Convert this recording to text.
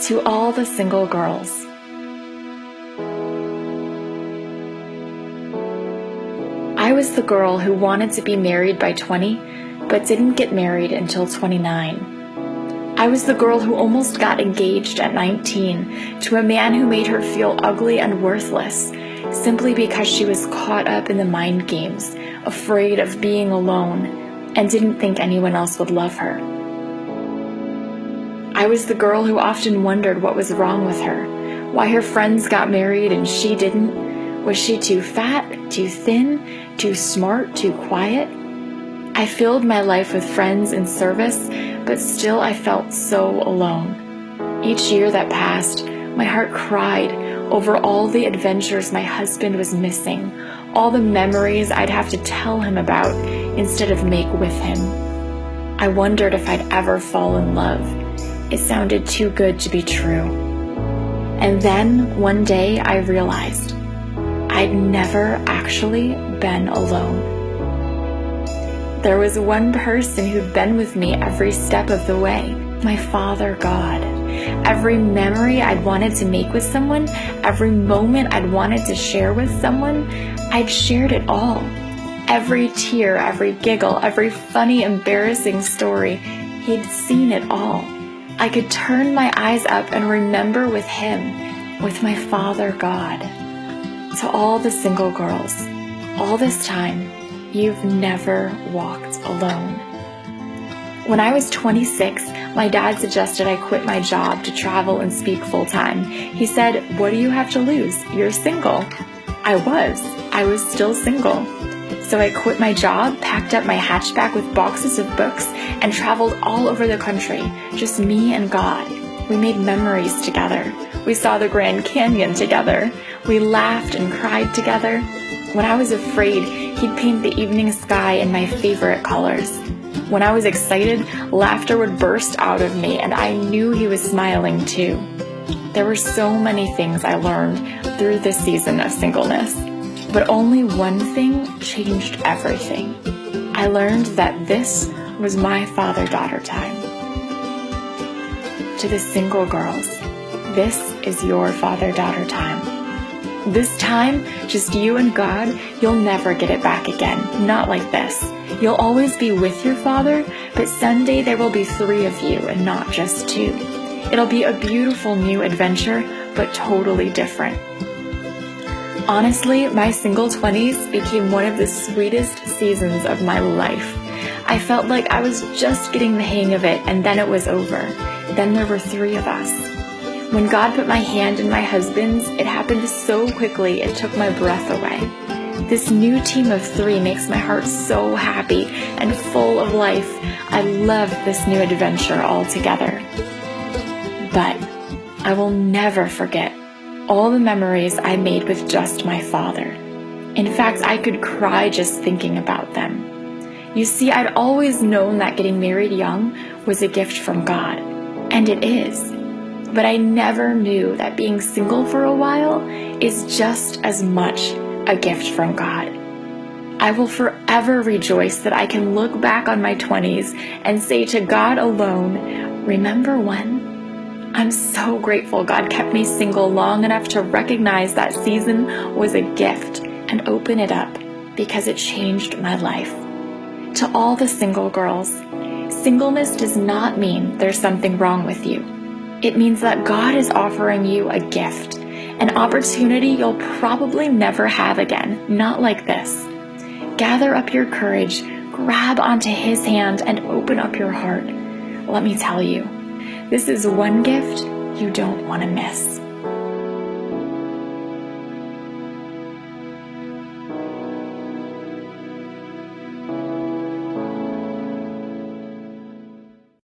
To all the single girls. I was the girl who wanted to be married by 20, but didn't get married until 29. I was the girl who almost got engaged at 19 to a man who made her feel ugly and worthless, simply because she was caught up in the mind games, afraid of being alone, and didn't think anyone else would love her. I was the girl who often wondered what was wrong with her, why her friends got married and she didn't. Was she too fat, too thin, too smart, too quiet? I filled my life with friends and service, but still I felt so alone. Each year that passed, my heart cried over all the adventures my husband was missing, all the memories I'd have to tell him about instead of make with him. I wondered if I'd ever fall in love. It sounded too good to be true. And then, one day, I realized I'd never actually been alone. There was one person who'd been with me every step of the way, my Father God. Every memory I'd wanted to make with someone, every moment I'd wanted to share with someone, I'd shared it all. Every tear, every giggle, every funny, embarrassing story, he'd seen it all. I could turn my eyes up and remember with him, with my Father God. To all the single girls, all this time, you've never walked alone. When I was 26, my dad suggested I quit my job to travel and speak full-time. He said, "What do you have to lose? You're single." I was still single. So I quit my job, packed up my hatchback with boxes of books, and traveled all over the country, just me and God. We made memories together. We saw the Grand Canyon together. We laughed and cried together. When I was afraid, he'd paint the evening sky in my favorite colors. When I was excited, laughter would burst out of me, and I knew he was smiling too. There were so many things I learned through this season of singleness. But only one thing changed everything. I learned that this was my father-daughter time. To the single girls, this is your father-daughter time. This time, just you and God, you'll never get it back again. Not like this. You'll always be with your Father, but someday there will be 3 of you and not just 2. It'll be a beautiful new adventure, but totally different. Honestly, my single 20s became one of the sweetest seasons of my life. I felt like I was just getting the hang of it, and then it was over. Then there were 3 of us. When God put my hand in my husband's, it happened so quickly it took my breath away. This new team of 3 makes my heart so happy and full of life. I love this new adventure altogether. But I will never forget all the memories I made with just my father. In fact, I could cry just thinking about them. You see, I'd always known that getting married young was a gift from God, and it is. But I never knew that being single for a while is just as much a gift from God. I will forever rejoice that I can look back on my 20s and say to God alone, "Remember when?" I'm so grateful God kept me single long enough to recognize that season was a gift and open it up because it changed my life. To all the single girls, singleness does not mean there's something wrong with you. It means that God is offering you a gift, an opportunity you'll probably never have again, not like this. Gather up your courage, grab onto His hand, and open up your heart. Let me tell you, this is one gift you don't want to miss.